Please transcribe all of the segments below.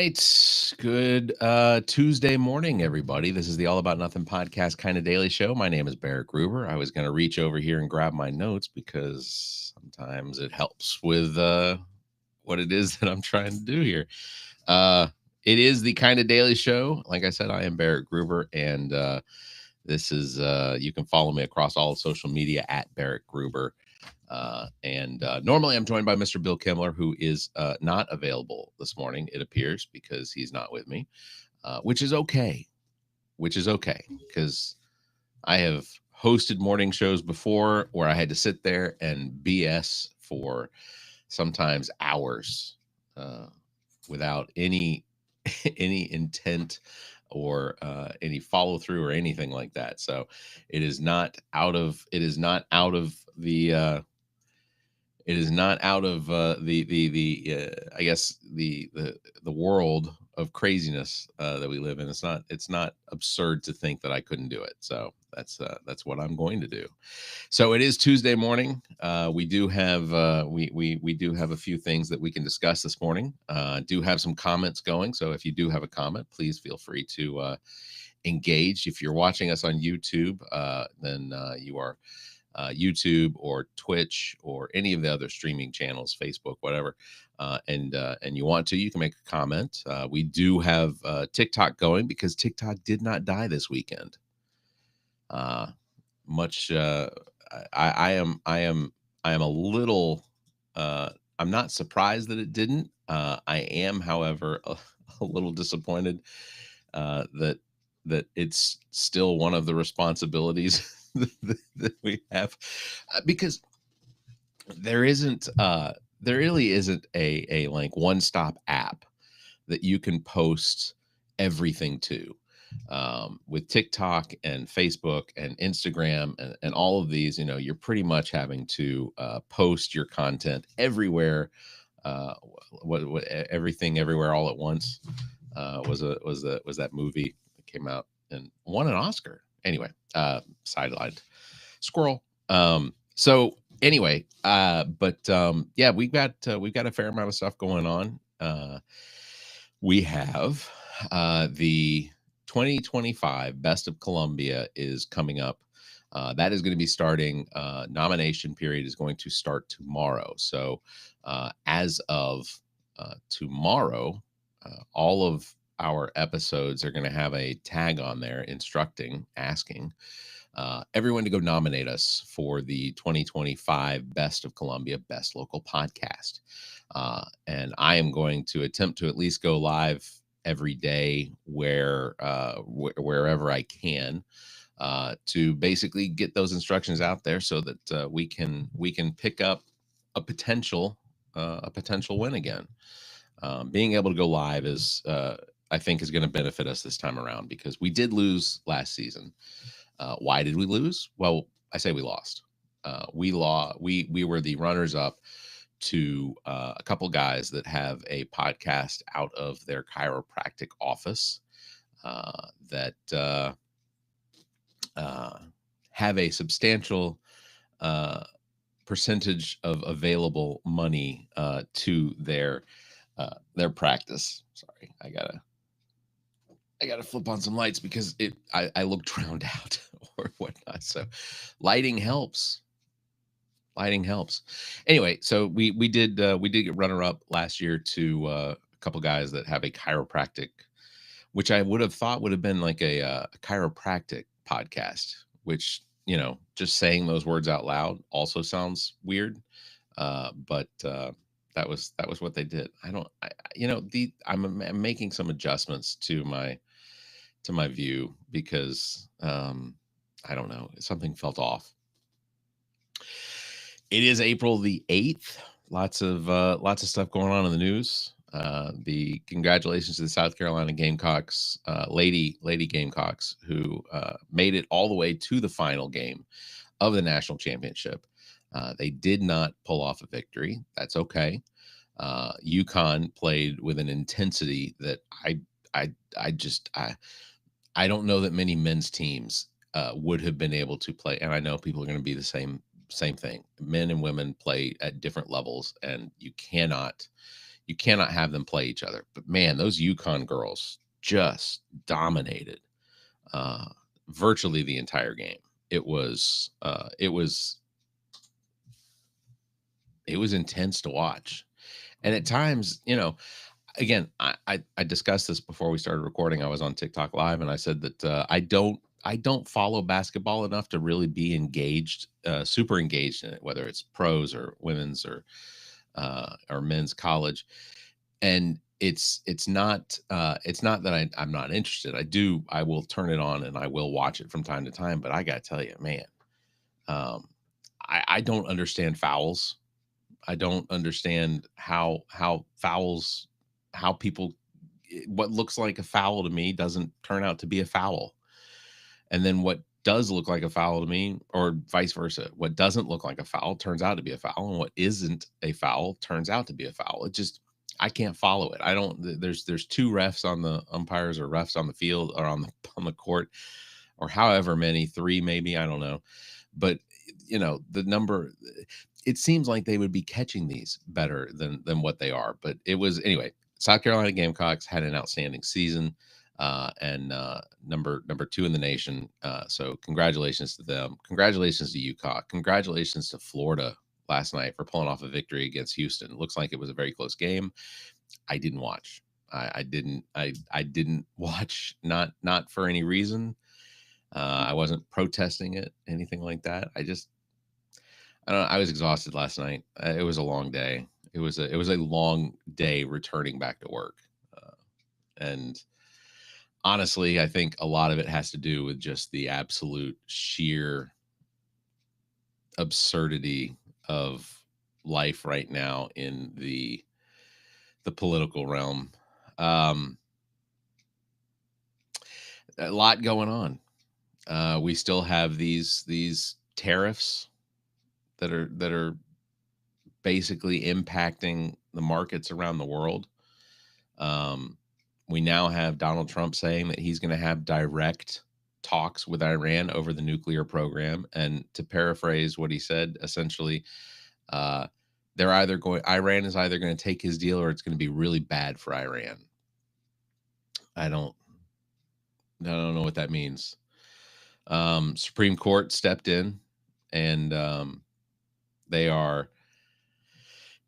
right. Good Tuesday morning, everybody. This is the All About Nothing podcast kind of daily show. My name is Barrett Gruber. I was going to reach over here and grab my notes because sometimes it helps with what it is that I'm trying to do here. Uh, it is the kind of daily show. Like I said, I am Barrett Gruber, and this is you can follow me across all of social media at Barrett Gruber. And normally I'm joined by Mr. Bill Kimmler, who is not available this morning, it appears, because he's not with me, which is okay. Which is okay, because I have hosted morning shows before where I had to sit there and BS for sometimes hours without any any intent or any follow through or anything like that. So it is not out of I guess the world of craziness that we live in. It's not absurd to think that I couldn't do it. So that's what I'm going to do. So it is Tuesday morning. We do have we do have a few things that we can discuss this morning. Do have some comments going. So if you do have a comment, please feel free to engage. If you're watching us on YouTube, then you are YouTube or Twitch or any of the other streaming channels, Facebook, whatever, and you want to, you can make a comment. We do have TikTok going because TikTok did not die this weekend. Much I am a little I'm not surprised that it didn't. I am, however, a little disappointed that it's still one of the responsibilities that we have, because there really isn't a like one-stop app that you can post everything to. With TikTok and Facebook and Instagram and all of these, you're pretty much having to post your content everywhere. What everything everywhere all at once was that movie that came out and won an Oscar. Anyway, sidelined squirrel. So anyway, but yeah, we've got a fair amount of stuff going on. We have the 2025 Best of Columbia is coming up. That is going to be starting. Nomination period is going to start tomorrow. So as of tomorrow, all of our episodes are going to have a tag on there asking everyone to go nominate us for the 2025 Best of Columbia Best Local Podcast. And I am going to attempt to at least go live every day wherever I can to basically get those instructions out there so that we can pick up a potential win again. Being able to go live is I think is going to benefit us this time around, because we did lose last season. Why did we lose? Well, I say we lost. We were the runners up to a couple guys that have a podcast out of their chiropractic office that have a substantial percentage of available money to their practice. Sorry, I gotta flip on some lights because I look drowned out or whatnot. So lighting helps. Anyway, so we did get runner up last year to a couple guys that have a chiropractic, which I would have thought would have been like a chiropractic podcast, which, just saying those words out loud also sounds weird. But that was what they did. I'm making some adjustments to my view because I don't know, something felt off. It is April the 8th. Lots of stuff going on in the news. The congratulations to the South Carolina Gamecocks, Lady Gamecocks, who made it all the way to the final game of the national championship. They did not pull off a victory. That's okay. UConn played with an intensity that I don't know that many men's teams would have been able to play. And I know people are going to be the same thing. Men and women play at different levels, and you cannot You cannot have them play each other. But man, those UConn girls just dominated uh, virtually the entire game. It was it was intense to watch, and at times, again, I discussed this before we started recording. I was on TikTok live, and I said that I don't follow basketball enough to really be engaged, super engaged in it, whether it's pros or women's or men's college. And it's not that I'm not interested. I will turn it on and I will watch it from time to time. But I gotta tell you, man, um, I don't understand fouls. I don't understand how fouls, how people, what looks like a foul to me doesn't turn out to be a foul. And then what does look like a foul to me, or vice versa, what doesn't look like a foul turns out to be a foul, and what isn't a foul turns out to be a foul. It just, I can't follow it. I don't. There's two refs on the umpires, or refs on the field, or on the court, or however many, three maybe, I don't know. But the number, it seems like they would be catching these better than what they are. But it was, anyway. South Carolina Gamecocks had an outstanding season, and number two in the nation. So congratulations to them. Congratulations to UConn. Congratulations to Florida last night for pulling off a victory against Houston. It looks like it was a very close game. I didn't watch. I didn't watch, not for any reason. I wasn't protesting it, anything like that. I don't know. I was exhausted last night. It was a long day. It was a long day returning back to work, and honestly, I think a lot of it has to do with just the absolute sheer absurdity of life right now in the political realm. Um, a lot going on. We still have these tariffs that are basically impacting the markets around the world. Um, we now have Donald Trump saying that he's going to have direct talks with Iran over the nuclear program. And to paraphrase what he said, essentially, uh, Iran is either going to take his deal, or it's going to be really bad for Iran. I don't, I don't know what that means. Supreme Court stepped in, and they are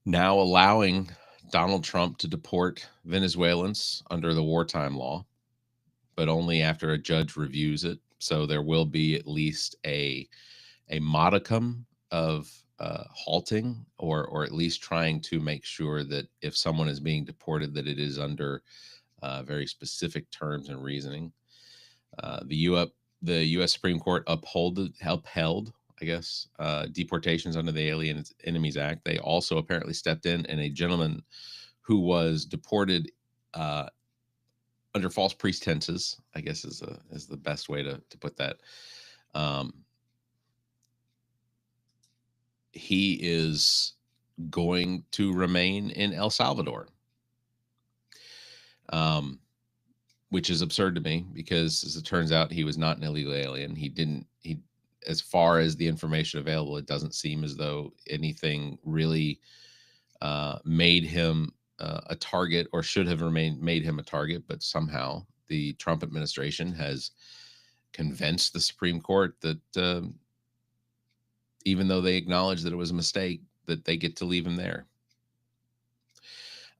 now allowing Donald Trump to deport Venezuelans under the wartime law, but only after a judge reviews it. So there will be at least a modicum of halting, or at least trying to make sure that if someone is being deported, that it is under very specific terms and reasoning. The U.S. Supreme Court upheld, I guess, deportations under the Alien Enemies Act. They also apparently stepped in, and a gentleman who was deported uh, under false pretenses, I guess is the best way to put that. Um, he is going to remain in El Salvador, um, which is absurd to me because, as it turns out, he was not an illegal alien. As far as the information available, it doesn't seem as though anything really made him a target, or should have made him a target. But somehow the Trump administration has convinced the Supreme Court that even though they acknowledge that it was a mistake, that they get to leave him there.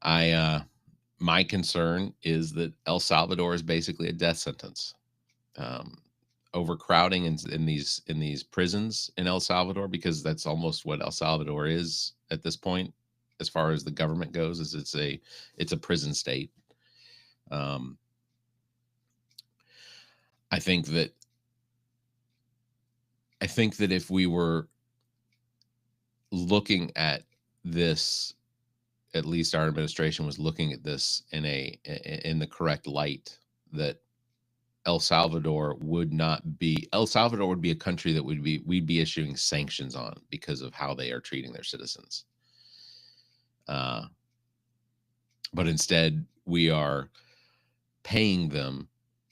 My concern is that El Salvador is basically a death sentence. Um, Overcrowding in these prisons in El Salvador, because that's almost what El Salvador is at this point, as far as the government goes, is it's a prison state. Um, I think that if we were looking at this, at least our administration was looking at this in the correct light, that El Salvador would be a country that we'd be issuing sanctions on because of how they are treating their citizens. But instead, we are paying them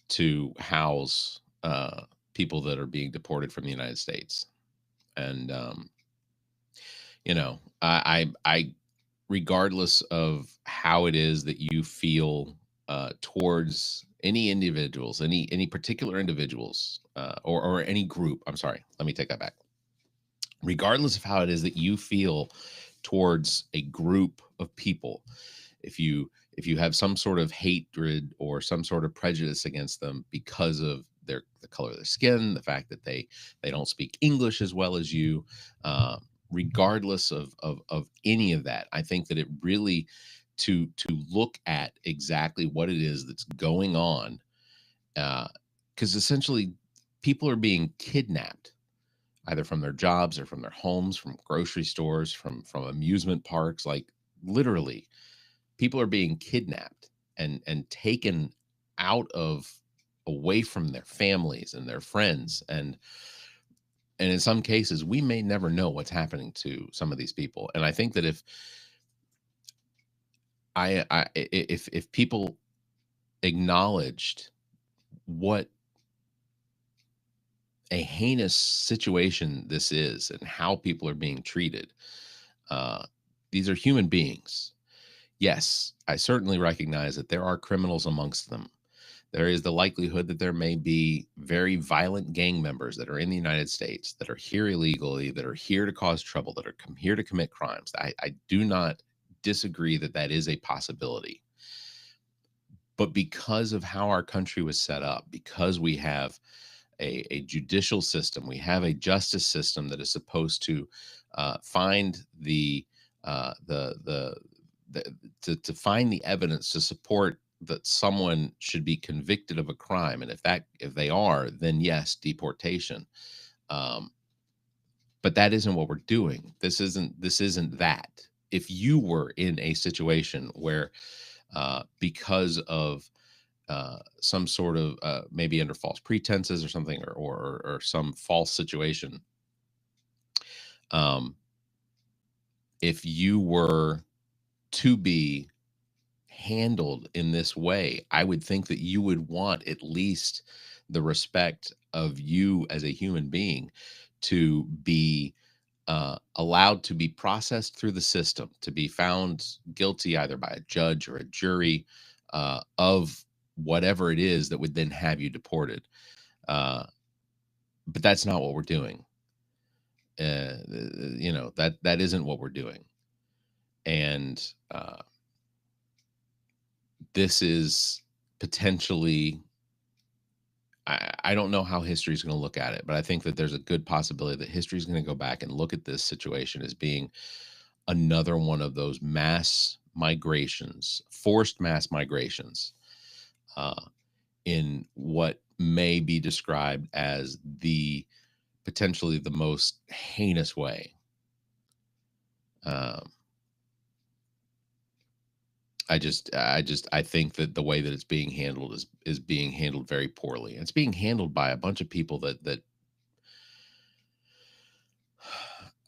to house people that are being deported from the United States. And I regardless of how it is that you feel towards any individuals, any particular individuals, or any group. I'm sorry. Let me take that back. Regardless of how it is that you feel towards a group of people, if you have some sort of hatred or some sort of prejudice against them because of the color of their skin, the fact that they don't speak English as well as you, regardless of any of that, I think that it really, to look at exactly what it is that's going on, because essentially people are being kidnapped either from their jobs or from their homes, from grocery stores, from amusement parks. Like, literally, people are being kidnapped and taken out of, away from their families and their friends, and in some cases we may never know what's happening to some of these people. And I think that if people acknowledged what a heinous situation this is and how people are being treated, uh, these are human beings. Yes, I certainly recognize that there are criminals amongst them. There is the likelihood that there may be very violent gang members that are in the United States, that are here illegally, that are here to cause trouble, that are here to commit crimes. I do not disagree that that is a possibility. But because of how our country was set up, because we have a judicial system, we have a justice system that is supposed to find the to find the evidence to support that someone should be convicted of a crime, and if they are, then yes, deportation. um, but that isn't what we're doing. This isn't that. If you were in a situation where, because of some sort of, maybe under false pretenses or something, or some false situation, um, if you were to be handled in this way, I would think that you would want at least the respect of you as a human being to be allowed to be processed through the system, to be found guilty either by a judge or a jury, of whatever it is that would then have you deported. Uh, but that's not what we're doing. That isn't what we're doing. And this is potentially, I don't know how history is going to look at it, but I think that there's a good possibility that history is going to go back and look at this situation as being another one of those mass migrations, forced mass migrations, uh, in what may be described as the potentially the most heinous way. Um, I think that the way that it's being handled is being handled very poorly. It's being handled by a bunch of people that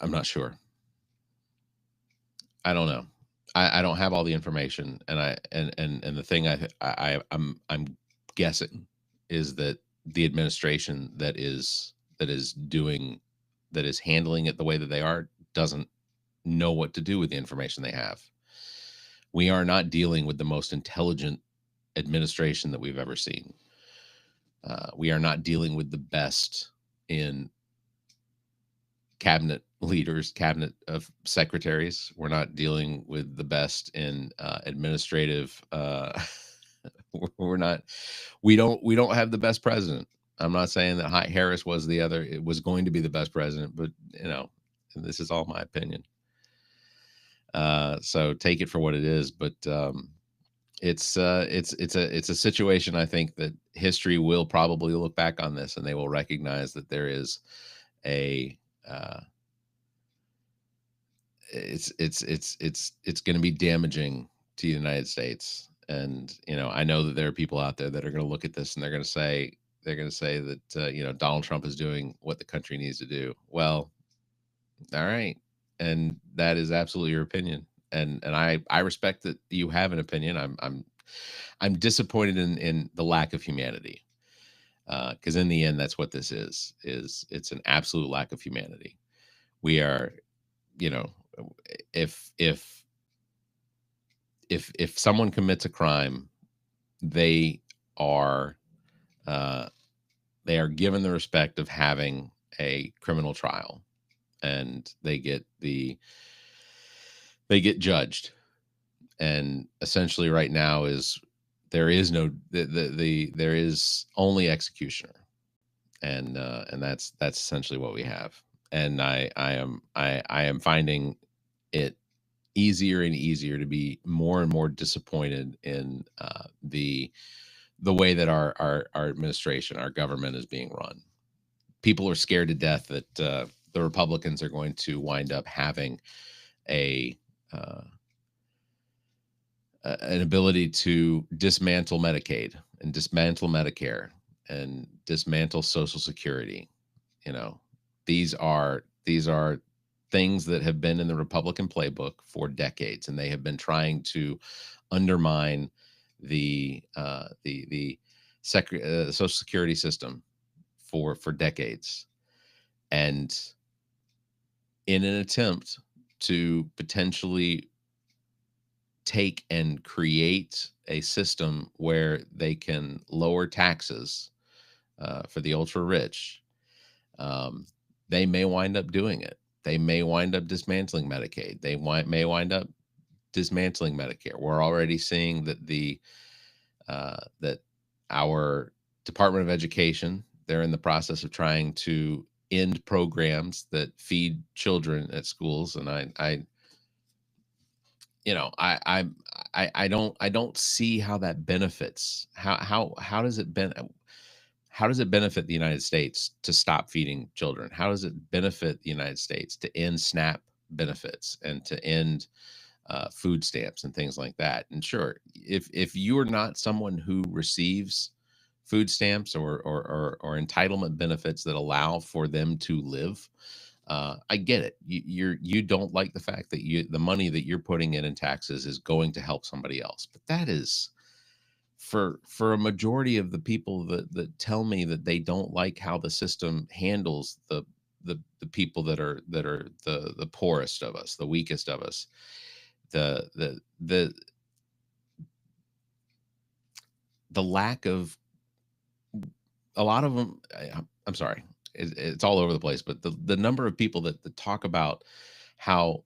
I'm not sure. I don't know. I don't have all the information, and the thing I'm guessing is that the administration that is handling it the way that they are doesn't know what to do with the information they have. We are not dealing with the most intelligent administration that we've ever seen. We are not dealing with the best in cabinet leaders, cabinet of secretaries. We're not dealing with the best in administrative. We're not. We don't have the best president. I'm not saying that Harris was the other. It was going to be the best president, but and this is all my opinion. So take it for what it is. But it's a situation. I think that history will probably look back on this and they will recognize that there is a it's going to be damaging to the United States. And I know that there are people out there that are going to look at this and they're going to say that Donald Trump is doing what the country needs to do. Well, all right, and that is absolutely your opinion, and I respect that you have an opinion. I'm disappointed in the lack of humanity, because in the end, that's what this is it's an absolute lack of humanity. We are, you know, if if someone commits a crime, they are uh, they are given the respect of having a criminal trial, and they get judged. And essentially, right now is there is no there is only executioner, and that's essentially what we have. And I am finding it easier and easier to be more and more disappointed in the way that our administration, our government is being run. People are scared to death that the Republicans are going to wind up having a uh, an ability to dismantle Medicaid and dismantle Medicare and dismantle Social Security. You know, these are things that have been in the Republican playbook for decades, and they have been trying to undermine the Social Security system for decades, and in an attempt to potentially take and create a system where they can lower taxes for the ultra rich, um, they may wind up doing it. They may wind up dismantling Medicaid. May wind up dismantling Medicare. We're already seeing that our Department of Education, they're in the process of trying to end programs that feed children at schools, and I you know I don't see how that benefits. How does it how does it benefit the United States to stop feeding children? How does it benefit the United States to end SNAP benefits and to end food stamps and things like that? And sure, if you are not someone who receives food stamps or entitlement benefits that allow for them to live, I get it. You don't like the fact that the money that you're putting in taxes is going to help somebody else, but that is for a majority of the people that tell me that they don't like how the system handles the people that are the poorest of us, the weakest of us, the the lack of a lot of them. I'm sorry, it's all over the place, but the number of people that talk about how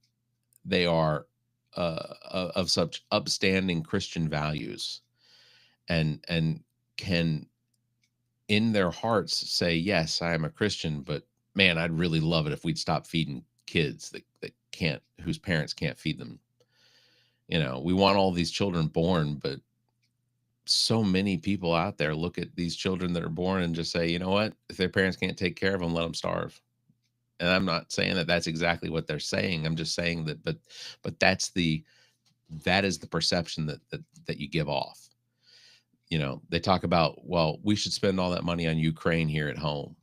they are of such upstanding Christian values, and can in their hearts say, yes, I am a Christian, but man, I'd really love it if we'd stop feeding kids that can't, whose parents can't feed them. You know, we want all these children born, but so many people out there look at these children that are born and just say, you know what, if their parents can't take care of them, let them starve. And I'm not saying that that's exactly what they're saying. I'm just saying that, but that is the perception that you give off. You know, they talk about, well, we should spend all that money on Ukraine here at home.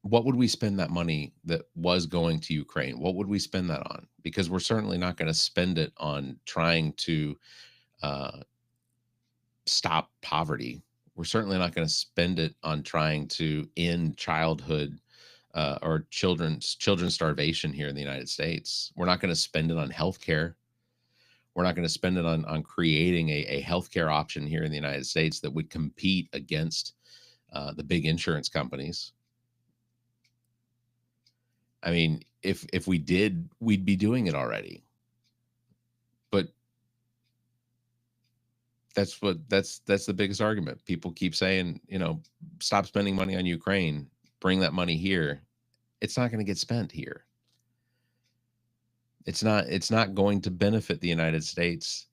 What would we spend that money that was going to Ukraine? What would we spend that on? Because we're certainly not going to spend it on trying to uh, stop poverty. We're certainly not going to spend it on trying to end childhood or children's starvation here in the United States. We're not going to spend it on healthcare. We're not going to spend it on creating a healthcare option here in the United States that would compete against the big insurance companies. I mean, if we did, we'd be doing it already. But that's the biggest argument. People keep saying, you know, stop spending money on Ukraine, bring that money here. It's not going to get spent here. It's not going to benefit the United States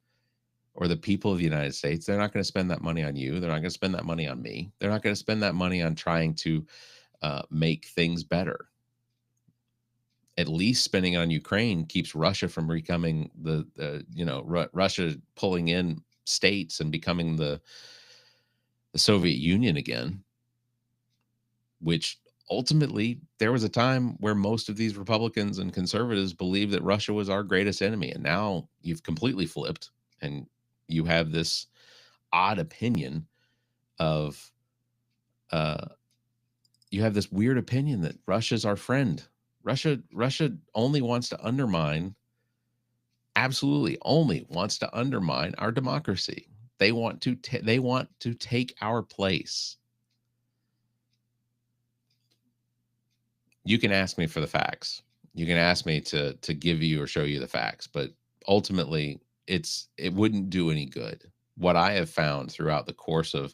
or the people of the United States. They're not going to spend that money on you. They're not going to spend that money on me. They're not going to spend that money on trying to make things better. At least spending it on Ukraine keeps Russia from becoming Russia pulling in states and becoming the Soviet Union again, which ultimately there was a time where most of these Republicans and conservatives believed that Russia was our greatest enemy. And now you've completely flipped, and you have this odd opinion of, uh, you have this weird opinion that Russia's our friend. Russia only wants to undermine absolutely only wants to undermine our democracy. They want to take our place. You can ask me for the facts. You can ask me to give you or show you the facts, but ultimately it wouldn't do any good. What I have found throughout the course of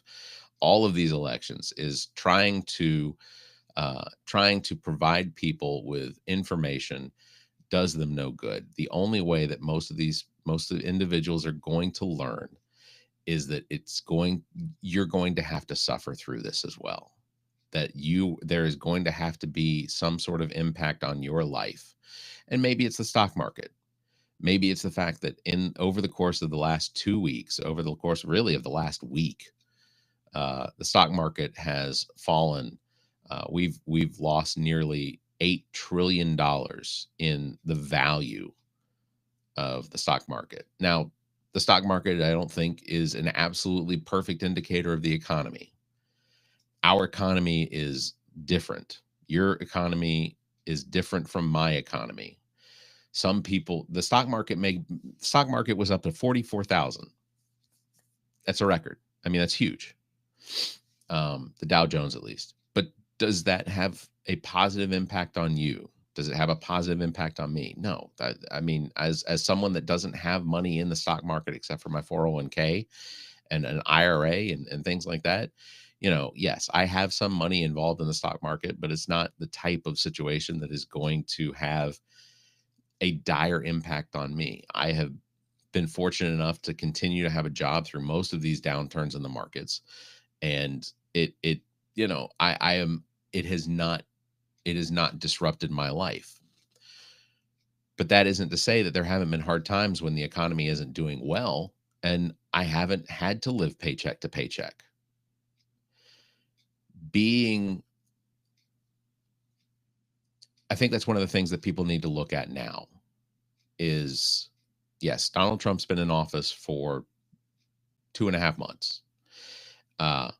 all of these elections is trying to provide people with information does them no good. The only way that most of the individuals are going to learn is that you're going to have to suffer through this as well. There is going to have to be some sort of impact on your life. And maybe it's the stock market. Maybe it's the fact that in over the course of the last 2 weeks, over the course really of the last week, the stock market has fallen. We've lost nearly $8 trillion in the value of the stock market. Now, the stock market, I don't think, is an absolutely perfect indicator of the economy. Our economy is different. Your economy is different from my economy. Some people, stock market was up to 44,000. That's a record. I mean, that's huge. The Dow Jones, at least. But does that have a positive impact on you? Does it have a positive impact on me? No. I mean, as someone that doesn't have money in the stock market except for my 401k and an IRA and things like that, yes, I have some money involved in the stock market, but it's not the type of situation that is going to have a dire impact on me. I have been fortunate enough to continue to have a job through most of these downturns in the markets, and it I am it has not disrupted my life. But that isn't to say that there haven't been hard times when the economy isn't doing well and I haven't had to live paycheck to paycheck. Being I think that's one of the things that people need to look at now is, yes, Donald Trump's been in office for 2.5 months. Uh,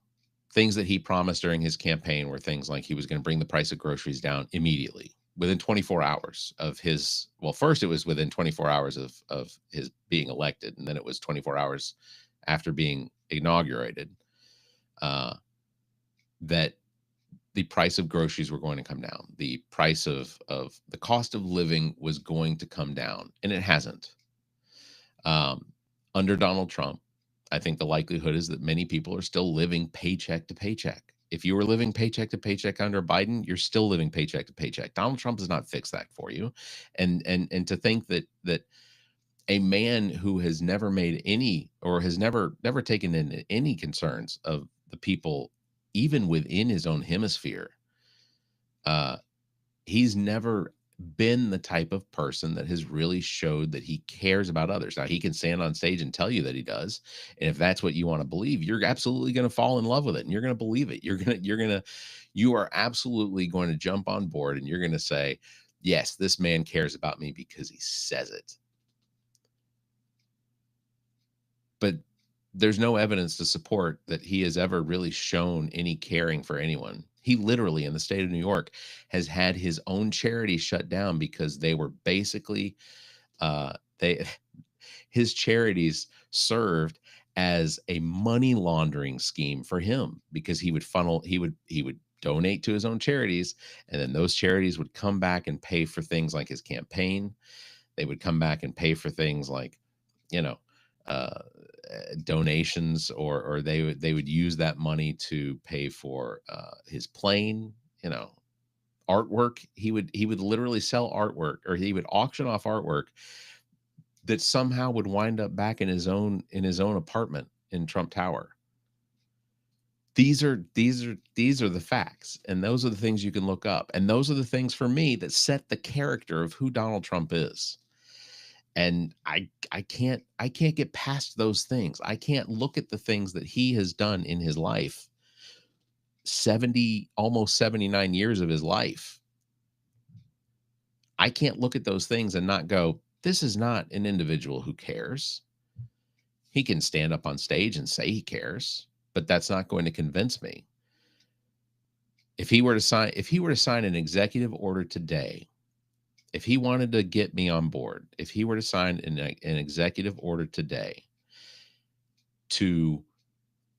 Things that he promised during his campaign were things like he was going to bring the price of groceries down immediately within 24 hours of his, well, first it was within 24 hours of his being elected, and then it was 24 hours after being inaugurated, that the price of groceries were going to come down. The price of the cost of living was going to come down, and it hasn't. Um, Under Donald Trump, I think the likelihood is that many people are still living paycheck to paycheck. If you were living paycheck to paycheck under Biden, you're still living paycheck to paycheck. Donald Trump has not fixed that for you, and to think that a man who has never made any or has never taken in any concerns of the people, even within his own hemisphere, uh, he's never been the type of person that has really showed that he cares about others. Now, he can stand on stage and tell you that he does. And if that's what you want to believe, you're absolutely going to fall in love with it and you're going to believe it. You are absolutely going to jump on board and you're going to say, yes, this man cares about me because he says it. But there's no evidence to support that he has ever really shown any caring for anyone. He literally, in the state of New York, has had his own charity shut down because they were basically they his charities served as a money laundering scheme for him because he would donate to his own charities, and then those charities would come back and pay for things like his campaign. They would come back and pay for things like, you know, uh, donations, or they would use that money to pay for his plane. Artwork. He would literally sell artwork, or he would auction off artwork that somehow would wind up back in his own apartment in Trump Tower. These are the facts, and those are the things you can look up, and those are the things for me that set the character of who Donald Trump is. And I can't get past those things. I can't look at the things that he has done in his life, 70 almost 79 years of his life. I can't look at those things and not go, this is not an individual who cares. He can stand up on stage and say he cares, but that's not going to convince me. If he were to sign an executive order today If he wanted to get me on board, if he were to sign an executive order today to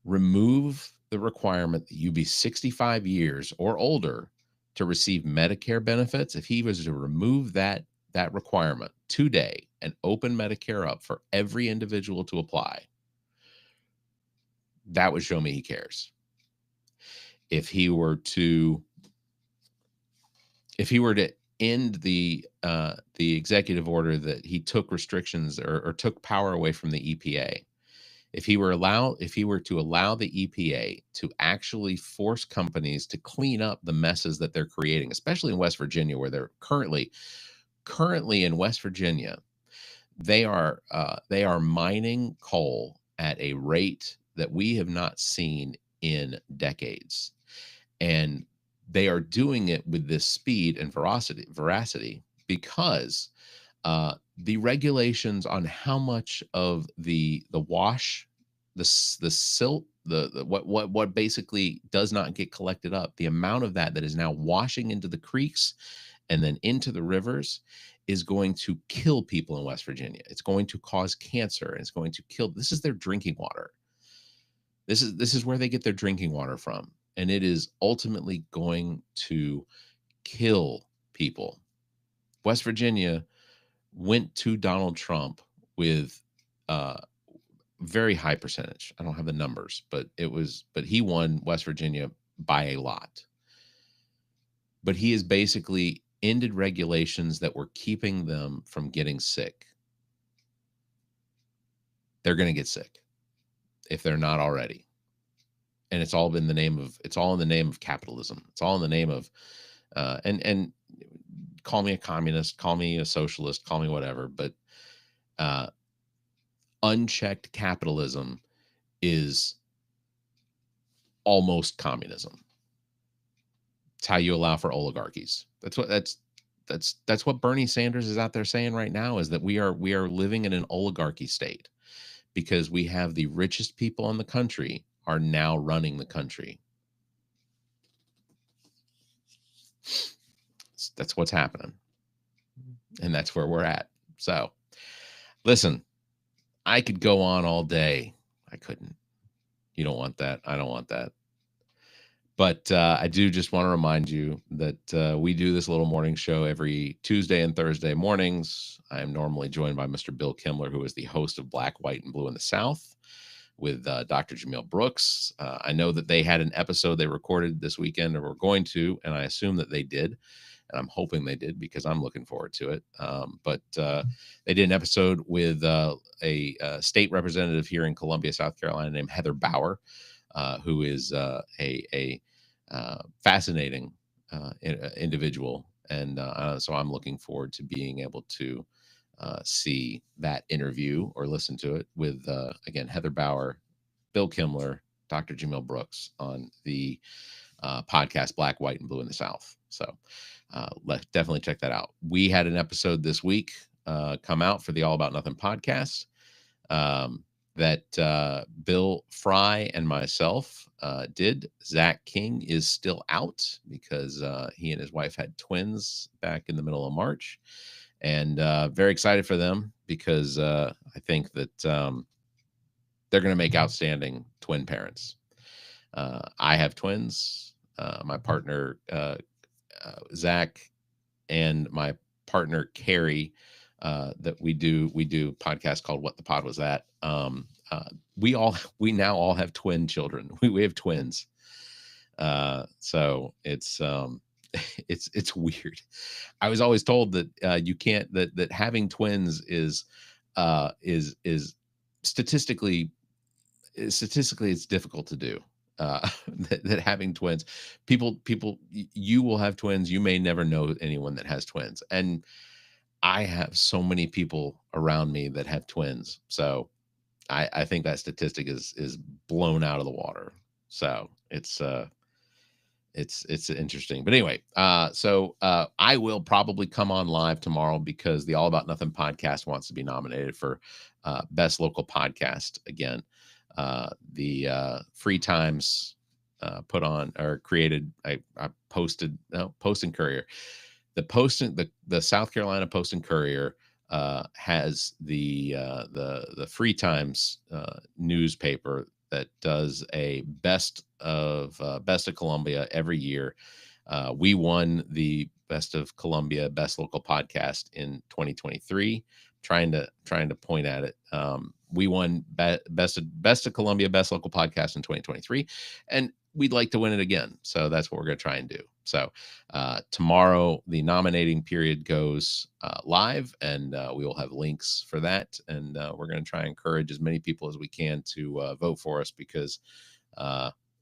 remove the requirement that you be 65 years or older to receive Medicare benefits, if he was to remove that requirement today and open Medicare up for every individual to apply, that would show me he cares. If he were to end the executive order that he took restrictions or took power away from the EPA, if he were to allow the EPA to actually force companies to clean up the messes that they're creating, especially in West Virginia, where they're currently in West Virginia, they are mining coal at a rate that we have not seen in decades, and they are doing it with this speed and veracity because the regulations on how much of the wash, the silt, the what basically does not get collected up, the amount of that is now washing into the creeks and then into the rivers is going to kill people in West Virginia. It's going to cause cancer, and it's going to kill. This is their drinking water. This is where they get their drinking water from, and it is ultimately going to kill people. West Virginia went to Donald Trump with very high percentage. I don't have the numbers, but he won West Virginia by a lot. But he has basically ended regulations that were keeping them from getting sick. They're going to get sick if they're not already. And it's all in the name of capitalism. It's all in the name of and call me a communist, call me a socialist, call me whatever, but unchecked capitalism is almost communism. It's how you allow for oligarchies. That's what Bernie Sanders is out there saying right now, is that we are living in an oligarchy state because we have the richest people in the country are now running the country. That's what's happening. And that's where we're at. So listen, I could go on all day. I couldn't. You don't want that. I don't want that. But I do just want to remind you that we do this little morning show every Tuesday and Thursday mornings. I am normally joined by Mr. Bill Kimler, who is the host of Black, White, and Blue in the South, with Dr. Jamil Brooks. I know that they had an episode they recorded this weekend, or were going to, and I assume that they did. And I'm hoping they did because I'm looking forward to it. But they did an episode with a state representative here in Columbia, South Carolina, named Heather Bauer, who is a fascinating individual. And so I'm looking forward to being able to see that interview or listen to it with, again, Heather Bauer, Bill Kimler, Dr. Jamil Brooks on the podcast Black, White, and Blue in the South. So definitely check that out. We had an episode this week come out for the All About Nothing podcast that Bill Fry and myself did. Zach King is still out because he and his wife had twins back in the middle of March, and very excited for them because I think that they're going to make outstanding twin parents. I have twins. My partner Zach and my partner Carrie, that we do a podcast called What the Pod Was That. We now all have twin children. We have twins. So it's it's weird. I was always told that you can't, that having twins is statistically it's difficult to do. That having twins, you will have twins, you may never know anyone that has twins, and I have so many people around me that have twins, so I think that statistic is blown out of the water. So it's interesting. But anyway, so I will probably come on live tomorrow because the All About Nothing podcast wants to be nominated for best local podcast again. The Free Times put on or created, I posted Post and Courier. the South Carolina Post and Courier has the Free Times newspaper that does a best of Columbia every year. We won the Best of Columbia Best Local Podcast in 2023. Trying to point at it. We won Best of Columbia Best Local Podcast in 2023, and we'd like to win it again. So that's what we're going to try and do. So tomorrow, the nominating period goes live, and we will have links for that. And we're going to try and encourage as many people as we can to vote for us because,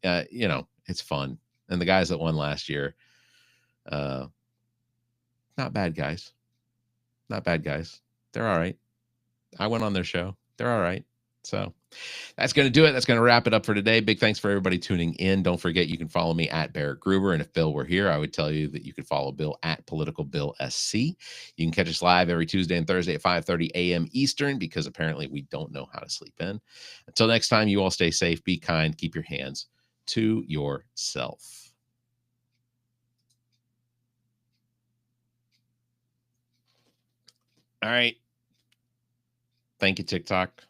it's fun. And the guys that won last year, uh, not bad guys. Not bad guys. They're all right. I went on their show. They're all right. So that's going to do it. That's going to wrap it up for today. Big thanks for everybody tuning in. Don't forget, you can follow me at Barrett Gruber. And if Bill were here, I would tell you that you could follow Bill at politicalbillsc. You can catch us live every Tuesday and Thursday at 5:30 a.m. Eastern, because apparently we don't know how to sleep in. Until next time, you all stay safe, be kind, keep your hands to yourself. All right. Thank you, TikTok.